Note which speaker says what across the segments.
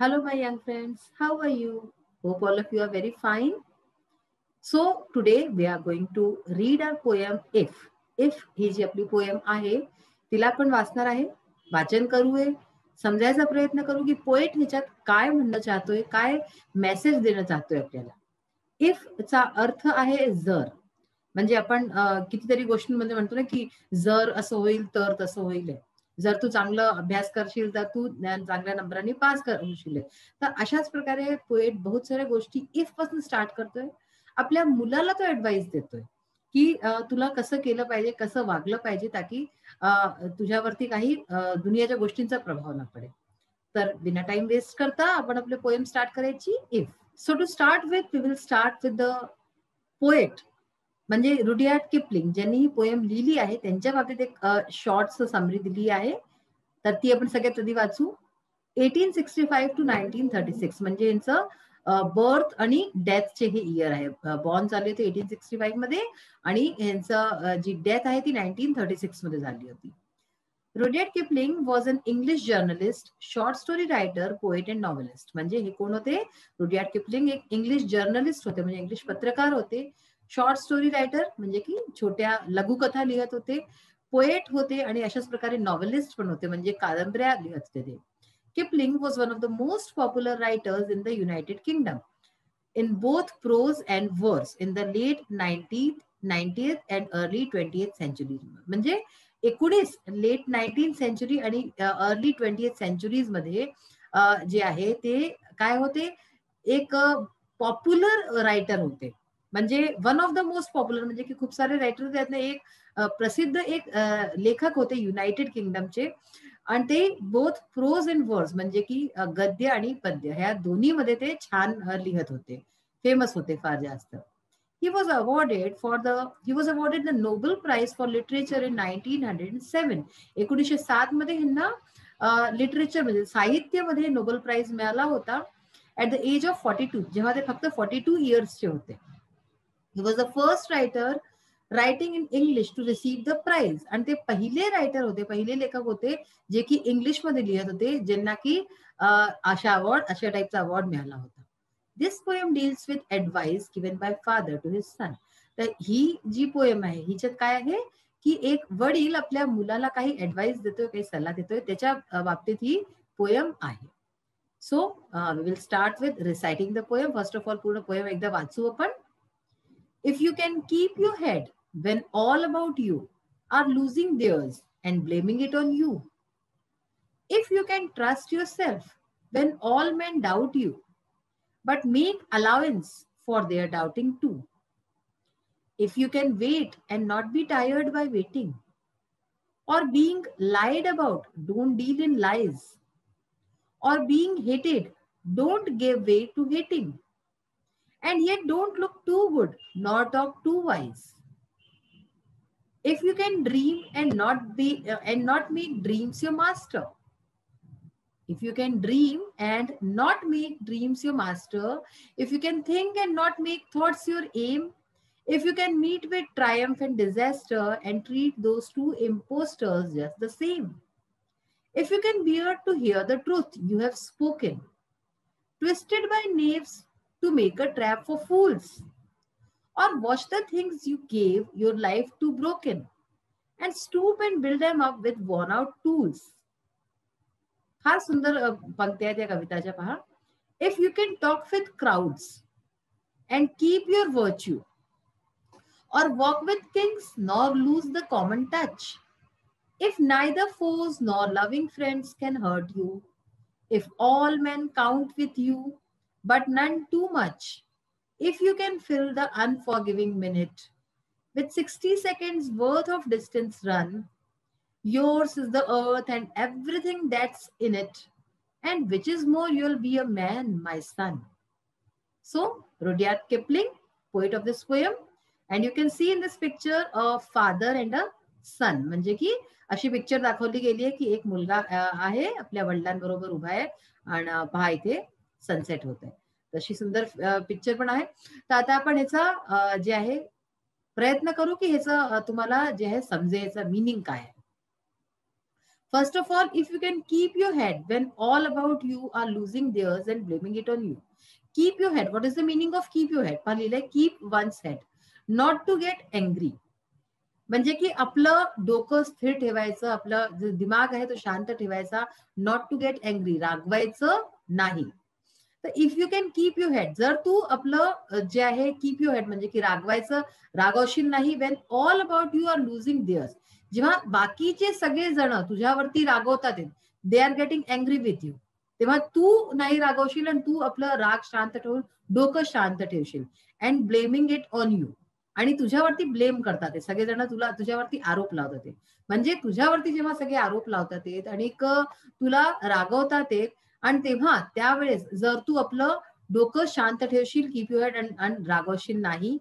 Speaker 1: Hello, my young friends. How are you? Hope all of you are very fine. So, today we are going to read our poem If. If ही जी आपली poem आहे तिला आपण वाचणार आहे, वाचन करूये, समजायचा प्रयत्न करू की पोएट ह्याच्यात काय म्हणणं चाहतोय, काय मेसेज देणं चाहतोय आपल्याला. इफ चा अर्थ आहे जर. म्हणजे आपण कितीतरी गोष्टींमध्ये म्हणतो ना की जर असं होईल तर तसं होईल. जर तू चांगला अभ्यास करशील तर तू चांगल्या नंबरांनी पास होशील. तर अशाच प्रकारे पोएट बहुत साऱ्या गोष्टी इफ पासून स्टार्ट करतोय. आपल्या मुलाला तो ऍडवाइस देतोय की तुला कसं केलं पाहिजे, कसं वागलं पाहिजे, ताकी तुझ्यावरती काही दुनियाच्या गोष्टींचा प्रभाव न पडेल. तर बिना टाइम वेस्ट करता आपण आपले पोएम स्टार्ट करायची if. So to start with we will start with the poet म्हणजे रुडियार्ड किपलिंग ज्यांनी ही पोएम लिहिली आहे त्यांच्या बाबतीत एक शॉर्ट्स समरी दिली आहे. तर ती आपण सगळ्यात आधी वाचू. 1865 to 1936 म्हणजे यांचं बर्थ आणि डेथचे हे इयर आहे. बॉर्न झाले होते 1865 मध्ये आणि यांचं जी डेथ आहे ती 1936 मध्ये झाली होती. Rudyard Kipling was an English journalist, short story writer, poet and novelist. म्हणजे हे कोण होते? रुडियार्ड किपलिंग एक इंग्लिश जर्नलिस्ट होते, म्हणजे इंग्लिश पत्रकार होते. शॉर्ट स्टोरी रायटर म्हणजे की छोट्या लघुकथा लिहत होते. पोएट होते आणि अशाच प्रकारे नॉव्हेलिस्ट पण होते, म्हणजे कादंबऱ्या लिहत होते ते. Kipling was one of the most popular writers in the United Kingdom in both prose and verse in the late 19th and early 20th century. म्हणजे 19 लेट 19th सेंचुरी आणि अर्ली 20th सेंचुरीज मध्ये जे आहे ते काय होते, एक popular writer होते. म्हणजे one of the most popular म्हणजे की खूप सारे रायटर त्यातले एक प्रसिद्ध एक लेखक होते युनायटेड किंगडमचे. आणि ते बोथ प्रोज अँड वर्स म्हणजे की गद्य आणि पद्य ह्या दोन्ही मध्ये ते छान लिहत होते, फेमस होते फार जास्त. He was awarded the Nobel Prize for Literature in 1907. 1907 मध्ये ह्यांना लिटरेचर म्हणजे साहित्यामध्ये नोबेल प्राइज मिळाला होता ऍट द एज ऑफ 42, जेव्हा ते फक्त 42 इयर्सचे होते. He was the first writer writing in English to receive the prize. आणि ते पहिले रायटर होते, पहिले लेखक होते जे की इंग्लिश मध्ये लिहत होते, ज्यांना की अशा टाईपचा अवॉर्ड मिळाला होता. This poem deals with advice given by father to his son. तर ही जी पोएम आहे हिच्यात काय आहे की एक वडील आपल्या मुलाला काही ऍडवाइस देतोय, काही सल्ला देतोय, त्याच्या बाबतीत ही पोएम आहे. So we will start with reciting the poem. First of all पूर्ण पोएम एकदा वाचू आपण. If you can keep your head when all about you are losing theirs and blaming it on you. If you can trust yourself when all men doubt you, but make allowance for their doubting too. If you can wait and not be tired by waiting, or being lied about, don't deal in lies, or being hated, don't give way to hating. And yet don't look too good, nor talk too wise. If you can dream and not make dreams your master. If you can dream and not make dreams your master. If you can think and not make thoughts your aim. If you can meet with triumph and disaster and treat those two impostors just the same. If you can bear to hear the truth you have spoken, twisted by knaves to make a trap for fools. Or watch the things you gave your life to broken and stoop and build them up with worn out tools. फार सुंदर पंक्ती आहेत या कविताच्या पहा. If you can talk with crowds and keep your virtue, or walk with kings nor lose the common touch. If neither foes nor loving friends can hurt you, if all men count with you but none too much, if you can fill the unforgiving minute with 60 seconds worth of distance run, yours is the earth and everything that's in it, and which is more, you'll be a man, my son. So, Rudyard Kipling, poet of this poem, and you can see in this picture a father and a son. म्हणजे की अशी picture दाखवली गेली आहे की एक मुलगा आहे आपल्या वडिलांबरोबर उभा आहे आणि पहा इथे सनसेट होत आहे. तशी सुंदर पिक्चर पण आहे. तर आता आपण ह्याचा जे आहे प्रयत्न करू की ह्याचं तुम्हाला जे आहे समजेल, मीनिंग काय आहे. First of all, if you can keep your head when all about you are losing theirs and blaming it on you. Keep your head. What is the meaning of keep your head? Keep one's head. Not to get angry. म्हणजे की आपलं डोकं स्थिर ठेवायचं, आपलं जो दिमाग आहे तो शांत ठेवायचा, नॉट टू गेट अँग्री, रागवायचं नाही. तर if you can keep your head, जर तू आपलं जे आहे कीप युअर हेड म्हणजे की रागवायचं, रागवशील नाही when all about you are losing theirs, जेव्हा बाकीचे सगळे जण तुझ्यावरती रागवतात, they are getting angry with you, तेव्हा तू नाही रागवशील आणि तू आपलं राग शांत ठेवून डोकं शांत ठेवशील. And blaming it on you, आणि तुझ्यावरती ब्लेम करतात सगळेजण, तुझ्यावरती आरोप लावतात. म्हणजे तुझ्यावरती जेव्हा सगळे आरोप लावतात आणि तुला रागवतात, आणि तेव्हा त्यावेळेस जर तू आपलं डोकं शांत ठेवशील, कीप युअर हेड, आणि रागवशील नाही.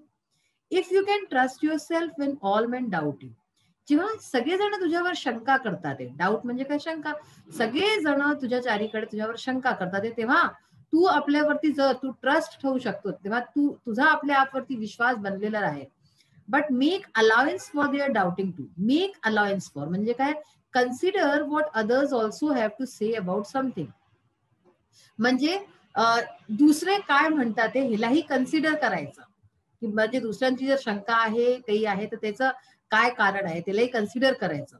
Speaker 1: If you can trust your self Wien all men doubt you, जेव्हा सगळेजण तुझ्यावर शंका करतात, डाऊट म्हणजे काय, शंका, सगळेजण तुझ्या चारीकडे तुझ्यावर शंका करतात, तेव्हा तू आपल्यावरती जर तू ट्रस्ट ठेवू शकतो, तेव्हा तुझा आपल्या आपवरती विश्वास बनलेला आहे. But make allowance for their doubting too. Make allowance for म्हणजे काय, consider what others also have to say about something. म्हणजे दुसरे काय म्हणतात ते ह्यालाही कन्सिडर करायचं, की म्हणजे दुसऱ्यांची जर शंका आहे, काही आहे, तर त्याचं काय कारण आहे त्यालाही कन्सिडर करायचं.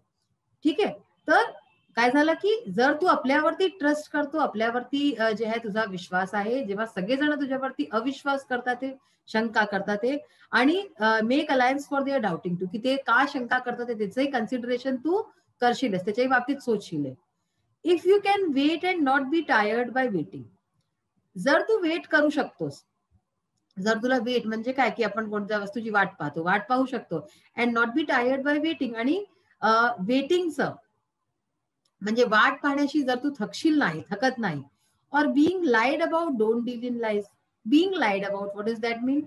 Speaker 1: ठीक आहे. तर काय झालं की जर तू आपल्यावरती ट्रस्ट करतो, आपल्यावरती जे आहे तुझा विश्वास आहे, जेव्हा सगळेजण तुझ्यावरती अविश्वास करतात, शंका करतात, आणि make allowance for their doubting too, की ते का शंका करतात त्याचंही कन्सिडरेशन तू करशीलच, त्याच्याही बाबतीत सोचशील. If you can wait and not be tired by waiting, जर तू वेट करू शकतोस, जर तुला वेट म्हणजे काय, की आपण कोणत्या वस्तूची वाट पाहतो, वाट पाहू शकतो, and not be tired by waiting, आणि वेटिंगचं म्हणजे वाट पाहण्याशी जर तू थकशील नाही, थकत नाही. Or being lied about, don't deal in lies. Being lied about, what is that mean,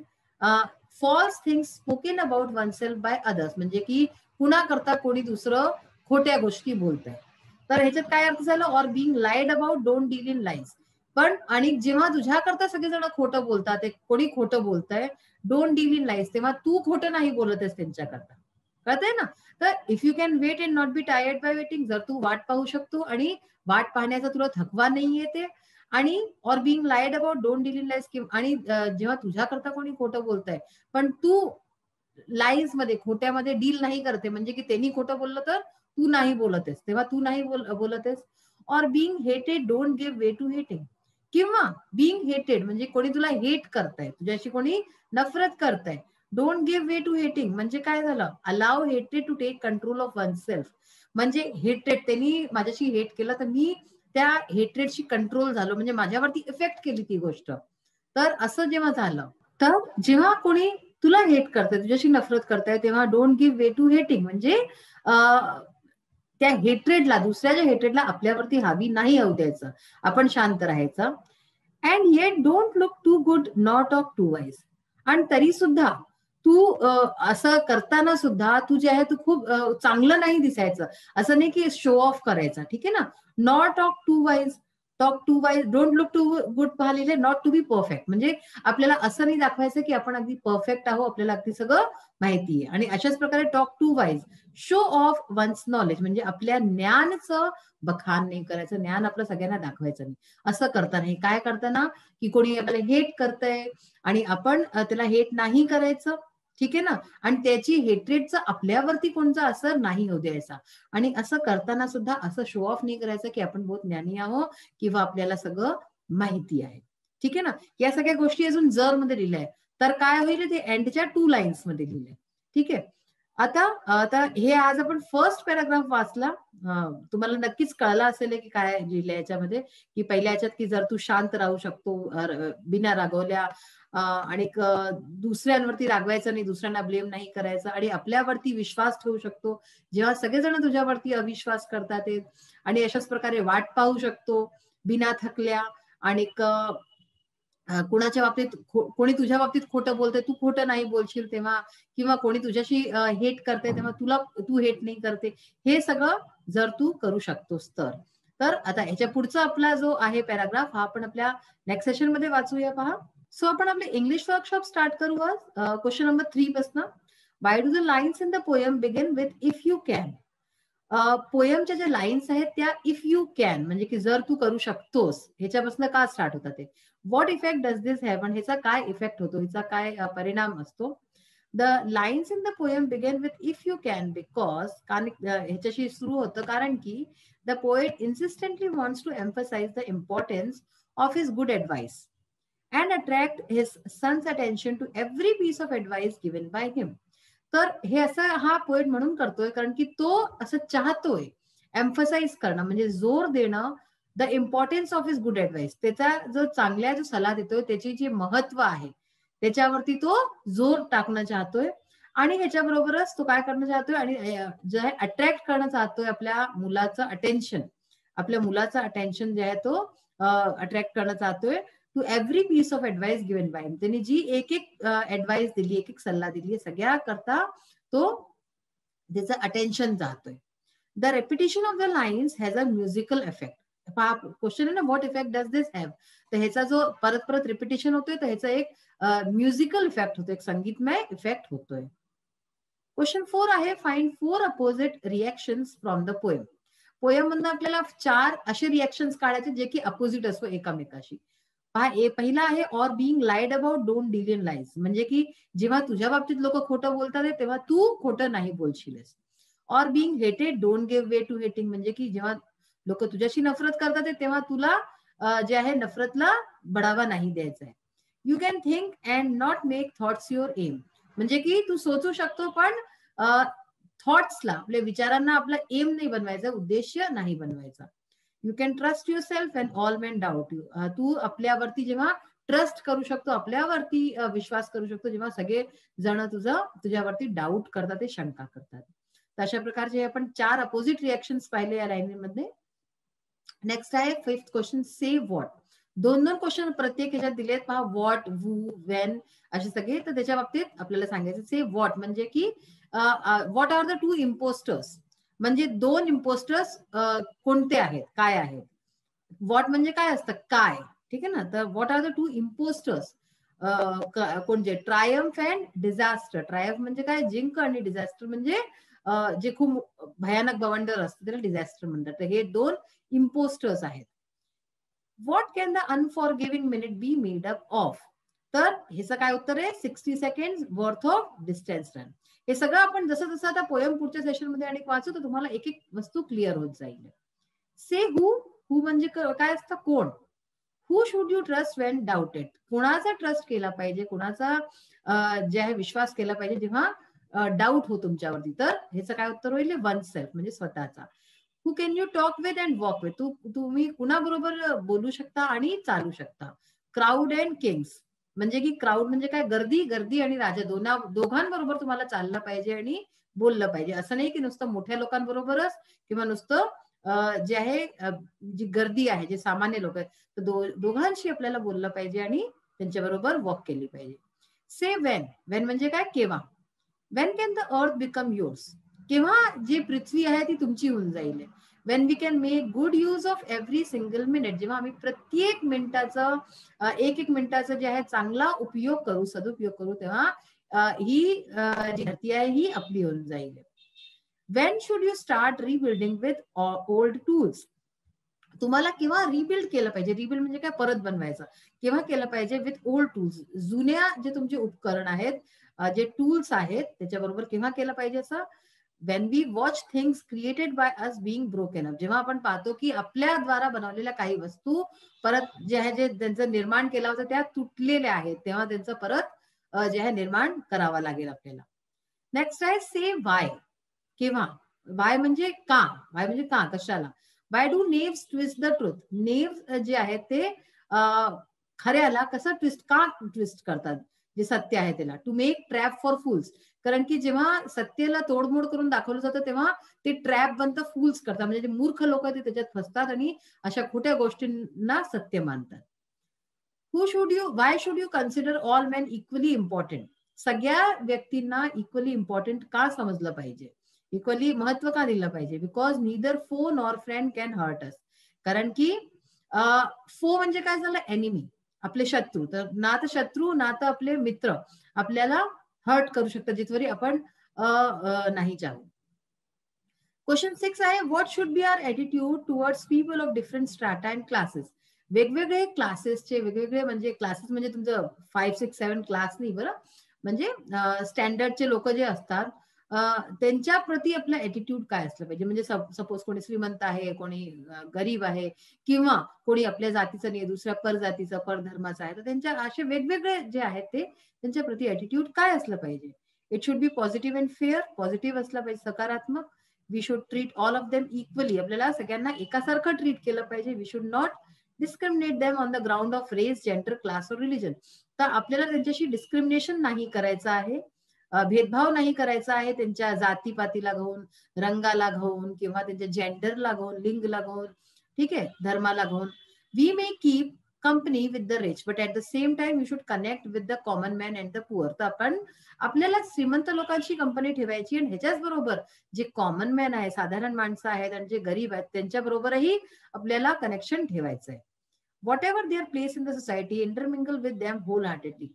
Speaker 1: false things spoken about oneself by others, म्हणजे की पुन्हा करता कोणी दुसरं खोट्या गोष्टी बोलतंय. तर ह्याच्यात काय अर्थ झालं, or being lied about, don't deal in lies. पण आणि जेव्हा तुझ्याकरता सगळेजण खोटं बोलतात, कोणी खोटं बोलतंय, डोंट डील इन लाईज, तेव्हा तू खोटं नाही बोलतेस त्यांच्याकरता. कळतंय ना. तर if you can wait and not be tired by waiting, जर तू वाट पाहू शकतो आणि वाट पाहण्याचा तुला थकवा नाही येते, आणि or being lied about, don't deal in lies, आणि जेव्हा तुझ्याकरता कोणी खोटं बोलतंय पण तू लाईज मध्ये, खोट्यामध्ये डील नाही करते, म्हणजे की त्यांनी खोटं बोललं तर तू नाही बोलतेस, तेव्हा तू नाही बोलतेस. Or being hated, don't give way to hating, किंवा बीइंग हेटेड म्हणजे कोणी तुला हेट करताय, तुझ्याशी कोणी नफरत करताय, don't give way to hating म्हणजे काय झालं, allow hated to take control of oneself. म्हणजे हेटेड, त्यांनी माझ्याशी हेट केलं तर मी त्या हेट्रेडशी कंट्रोल झालो, म्हणजे माझ्यावरती इफेक्ट केली ती गोष्ट. तर असं जेव्हा झालं, तर जेव्हा कोणी तुला हेट करतंय, तुझ्याशी नफरत करताय, तेव्हा don't give way to hating म्हणजे त्या हेट्रेडला, दुसऱ्याच्या हेट्रेडला आपल्यावरती हावी नाही होऊ द्यायचं, आपण शांत राहायचं. And yet don't look too good, not talk too wise. आणि तरी सुद्धा तू असं करताना सुद्धा तू जे आहे तू खूप चांगलं नाही दिसायचं, असं नाही की शो ऑफ करायचा, ठीक आहे ना. Not talk too wise, talk too wise, don't look too good पाहिलेले, नॉट टू बी परफेक्ट, म्हणजे आपल्याला असं नाही दाखवायचं की आपण अगदी परफेक्ट आहोत, आपल्याला अगदी सगळं माहिती आहे. आणि अशाच प्रकारे talk too wise, show off one's knowledge, म्हणजे आपल्या ज्ञानचं बखान नाही करायचं, ज्ञान आपलं सगळ्यांना दाखवायचं नाही. असं करताना, काय करताना, की कोणी आपल्याला हेट करतंय आणि आपण त्याला हेट नाही करायचं, ठीक आहे ना, आणि त्याची हेट्रेडचा आपल्यावरती कोणता असर नाही होऊ द्यायचा. आणि असं करताना सुद्धा असं शो ऑफ नाही करायचं की आपण बहुत ज्ञानी आहोत किंवा आपल्याला सगळं माहिती आहे, ठीक आहे ना. या सगळ्या गोष्टी अजून जर मध्ये लिहिलंय, तर काय होईल ते एंडच्या 2 लाईन्स मध्ये लिहिलंय, ठीक आहे. आता हे आज आपण फर्स्ट पॅराग्राफ वाचला, तुम्हाला नक्कीच कळलं असेल की काय लिहिलंय याच्यामध्ये, की पहिल्या याच्यात की जर तू शांत राहू शकतो बिना रागवल्या, आणि दुसऱ्यांवरती रागवायचं नाही, दुसऱ्यांना ब्लेम नाही करायचं, आणि आपल्यावरती विश्वास ठेवू शकतो जेव्हा सगळेजण तुझ्यावरती अविश्वास करतात, आणि अशाच प्रकारे वाट पाहू शकतो बिना थकल्या, आणि कुणाच्या बाबतीत कोणी तुझ्या बाबतीत खोटं बोलतंय, तू खोटं नाही बोलशील तेव्हा, किंवा कोणी तुझ्याशी हेट करते तेव्हा तू हेट नाही करते, हे सगळं जर तू करू शकतोस तर आता ह्याच्या पुढचा आपला जो आहे पॅराग्राफ, हा आपण आपल्या नेक्स्ट सेशन मध्ये वाचूया. पहा, सो आपण आपले इंग्लिश वर्कशॉप स्टार्ट करू आज क्वेश्चन नंबर 3 पासून. Why do the lines in the poem begin with if you can. पोयमच्या ज्या लाईन्स आहेत त्या इफ यू कॅन म्हणजे की जर तू करू शकतोस ह्याच्यापासून का स्टार्ट होतात ते. What effect does this have आणि ह्याचा काय इफेक्ट होतो, ह्याचा काय परिणाम असतो. The lines in the poem begin with if you can because कारण ह्याच्याशी सुरू होतं कारण की the poet insistently wants to emphasise the importance of his good advice and attract his son's attention to every piece of advice given by him. तर हे असं हा पोएट म्हणून करतोय कारण की तो असं चाहतोय एम्फसाइज करणं म्हणजे जोर देणं the importance of his good advice, त्याचा जो चांगल्या जो सल्ला देतोय त्याची जी महत्व आहे त्याच्यावरती तो जोर टाकणं चाहतोय. आणि ह्याच्याबरोबरच तो काय करणं चाहतोय आणि जे आहे अट्रॅक्ट करणं चाहतोय आपल्या मुलाचं अटेन्शन, आपल्या मुलाचं अटेन्शन जे आहे तो अट्रॅक्ट करणं चाहतोय to every piece of advice given by him. त्यांनी जी एक एक ऍडवाइस दिली, एक एक सल्ला दिली, सगळ्या करता तो त्याचं अटेन्शन जातोय. The repetition of the lines has a musical effect. Question आहे ना, what effect does this have, तर ह्याचा जो परत परत रिपिटेशन होतोय तर ह्याचा एक म्युझिकल इफेक्ट होतो, एक संगीतमय इफेक्ट होतोय. क्वेश्चन 4 आहे, find 4 opposite reactions from the poem. Poem मधून आपल्याला 4 असे रिएक्शन्स काढायचे जे की अपोजिट असतो एकामेकाशी. पहिला आहे or being lied about don't deal in lies, म्हणजे की जेव्हा तुझ्या बाबतीत लोक खोटं बोलतात तेव्हा तू खोटं नाही बोलशीलस. Or being hated don't give way to hating, म्हणजे की जेव्हा लोक तुझ्याशी नफरत करतात तेव्हा तुला जे आहे नफरतला बढावा नाही द्यायचा आहे. You can think and not make thoughts your aim, म्हणजे की तू सोचू शकतो पण थॉट्सला, आपल्या विचारांना आपला एम नाही बनवायचा, उद्देश्य नाही बनवायचा. You can trust yourself and all men doubt you, तू आपल्यावरती जेव्हा ट्रस्ट करू शकतो, आपल्यावरती विश्वास करू शकतो जेव्हा सगळे जण तुझ्यावरती डाऊट करतात, ते शंका करतात. तर अशा प्रकारचे आपण 4 अपोजिट रिएक्शन्स पाहिले या लाईनमध्ये. नेक्स्ट आहे 5th question, say what. 2 question प्रत्येक ह्याच्यात दिलेत पहा, व्हॉट, वू, वेन असे सगळे. तर त्याच्या बाबतीत आपल्याला सांगायचं से व्हॉट म्हणजे की व्हॉट आर द 2 इम्पोस्टर्स, म्हणजे 2 इम्पोस्टर्स कोणते आहेत, काय आहेत. व्हॉट म्हणजे काय असतं, काय, ठीक आहे ना. तर व्हॉट आर द 2 इम्पोस्टर्स कोणते, ट्रायम्फ अँड डिझास्टर. ट्रायम्फ म्हणजे काय, जिंक, आणि डिझास्टर म्हणजे जे खूप भयानक बवंडर असतं त्याला डिझास्टर म्हणतात. तर हे 2 इम्पोस्टर्स आहेत. What can the unforgiving minute be made up of, तर ह्याचं काय उत्तर आहे, 60 second worth of distance run. हे सगळं आपण जसं जसं आता पोयम पुढच्या सेशन मध्ये आणि वाचू तर तुम्हाला एक एक वस्तू क्लिअर होत जाईल. से हू, हू म्हणजे काय असतं, कोण. Who should you trust when doubted, कुणाचा ट्रस्ट केला पाहिजे, कुणाचा जे आहे विश्वास केला पाहिजे जेव्हा डाऊट हो तुमच्यावरती, तर ह्याचं काय उत्तर होईल, वन सेल्फ म्हणजे स्वतःचा. Who can you talk with and walk with, तुम्ही कुणाबरोबर बोलू शकता आणि चालू शकता. क्राऊड अँड किंग्स, म्हणजे की क्राऊड म्हणजे काय, गर्दी, गर्दी आणि राजा दोघांबरोबर तुम्हाला चाललं पाहिजे आणि बोललं पाहिजे. असं नाही की नुसतं मोठ्या लोकांबरोबरच किंवा नुसतं जे आहे जी गर्दी आहे, जे सामान्य लोक आहेत, तर दोघांशी आपल्याला बोललं पाहिजे आणि त्यांच्याबरोबर वॉक केली पाहिजे. से वेन, वेन म्हणजे काय, केव्हा. When can the earth become yours, केव्हा जी पृथ्वी आहे ती तुमची होऊन जाईल. When we can make good use of every single minute, जेव्हा आम्ही प्रत्येक मिनिटाचं एक एक मिनिटाचं जे आहे चांगला उपयोग करू, सदुपयोग करू, तेव्हा ही जी धरती आहे ही आपली होऊन जाईल. Wien should you start rebuilding with old tools, तुम्हाला केव्हा रिबिल्ड केलं पाहिजे, रिबिल्ड म्हणजे काय, परत बनवायचं, केव्हा केलं पाहिजे, विथ ओल्ड टूल्स, जुन्या जे तुमचे उपकरण आहेत, जे टूल्स आहेत त्याच्याबरोबर केव्हा केलं पाहिजे असं. When we watch things created by us being broken up, जेव्हा आपण पाहतो की आपल्या द्वारा बनवलेल्या काही वस्तू परत जे आहे जे त्यांचं निर्माण केलं होतं त्या तुटलेल्या आहेत, तेव्हा त्यांचं परत जे आहे निर्माण करावं लागेल आपल्याला. नेक्स्ट आहे से वाय, केव्हा. वाय म्हणजे का, वाय म्हणजे का, कशाला. Why do Neves twist the truth, Neves जे आहेत ते खऱ्याला कसं ट्विस्ट, का ट्विस्ट करतात, जे सत्य आहे त्याला. टू मेक ट्रॅप फॉर फूल्स, कारण की जेव्हा सत्याला तोडमोड करून दाखवलं जातं तेव्हा ते ट्रॅप बनतं, फूल्स करतात, म्हणजे जे मूर्ख लोक ते त्याच्यात फसतात आणि अशा खोट्या गोष्टींना सत्य मानतात. Who should you, why should you consider all men equally important, सगळ्या व्यक्तींना इक्वली इम्पॉर्टंट का समजलं पाहिजे, इक्वली महत्व का दिलं पाहिजे. Because neither foe nor friend can hurt us, कारण की फो म्हणजे काय झालं, एनिमी, आपले शत्रू. तर ना तर शत्रू ना तर आपले मित्र आपल्याला हर्ट करू शकतात जिथवरी आपण नाही चाहू. क्वेश्चन 6 आहे, what should be our attitude towards people of different strata and classes. वेगवेगळे क्लासेसचे वेगवेगळे म्हणजे क्लासेस म्हणजे तुमचं 5, 6, 7 क्लास नाही बरं, म्हणजे स्टँडर्डचे लोक जे असतात त्यांच्या प्रती आपलं ॲटिट्यूड काय असलं पाहिजे. म्हणजे सपोज कोणी श्रीमंत आहे, कोणी गरीब आहे, किंवा कोणी आपल्या जातीचं नाही, दुसऱ्या परजातीचं परधर्माचं आहे, तर त्यांच्या असे वेगवेगळे जे आहेत ते त्यांच्या प्रती ॲटिट्यूड काय असलं पाहिजे. It should be positive and fair. Positive असलं पाहिजे, सकारात्मक. We should treat all of them equally. आपल्याला सगळ्यांना एकासारखं ट्रीट केलं पाहिजे. We should not discriminate them on the ground of race, gender, class or religion. तर आपल्याला त्यांच्याशी डिस्क्रिमिनेशन नाही करायचं आहे, भेदभाव नाही करायचा आहे त्यांच्या जातीपातीला घेऊन, रंगाला घेऊन, किंवा त्यांच्या जेंडरला घेऊन, लिंगला घेऊन, ठीक आहे, धर्माला घेऊन. We may keep company with the rich, but at the same time you should connect with the common man and the poor. तर आपण आपल्याला श्रीमंत लोकांची कंपनी ठेवायची, आणि ह्याच्याच बरोबर जे कॉमन मॅन आहे, साधारण माणसं आहेत आणि जे गरीब आहेत त्यांच्या बरोबरही आपल्याला कनेक्शन ठेवायचं आहे. Whatever their place in the society, intermingle with them wholeheartedly.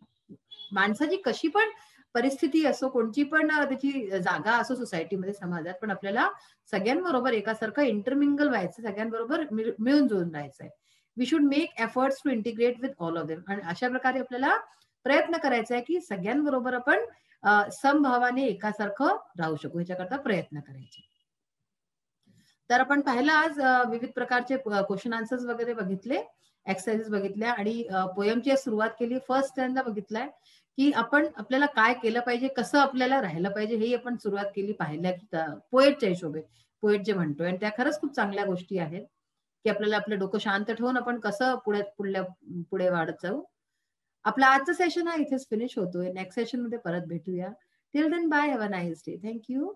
Speaker 1: माणसाची कशी पण परिस्थिती असो, कोणची पण त्याची जागा असो सोसायटीमध्ये, समाजात, पण आपल्याला सगळ्यांबरोबर एकासारखं इंटरमिंगल व्हायचं, सगळ्यांबरोबर मिळून जुळून राहायचंय. We should make efforts to integrate with all of them. आणि अशा प्रकारे आपल्याला प्रयत्न करायचा आहे की सगळ्यांबरोबर आपण समभावाने एकासारखं राहू शकू, ह्याच्याकरता प्रयत्न करायचे. तर आपण पाहिलं आज विविध प्रकारचे क्वेश्चन आन्सर्स वगैरे बघितले, एक्सरसाइजेस बघितल्या, आणि पोयमची सुरुवात केली. फर्स्ट स्टँडा बघितलाय की आपण आपल्याला काय केलं पाहिजे, कसं आपल्याला राहायला पाहिजे, हे आपण सुरुवात केली, पाहिल्या की पोएटच्या हिशोबे, पोएट जे म्हणतोय, आणि त्या खरंच खूप चांगल्या गोष्टी आहेत की आपल्याला आपलं डोकं शांत ठेवून आपण कसं पुढे वाढत जाऊ. आपला आजचं सेशन हा इथेच फिनिश होतोय. नेक्स्ट सेशन मध्ये परत भेटूया. Till then bye, have a nice day. Thank you.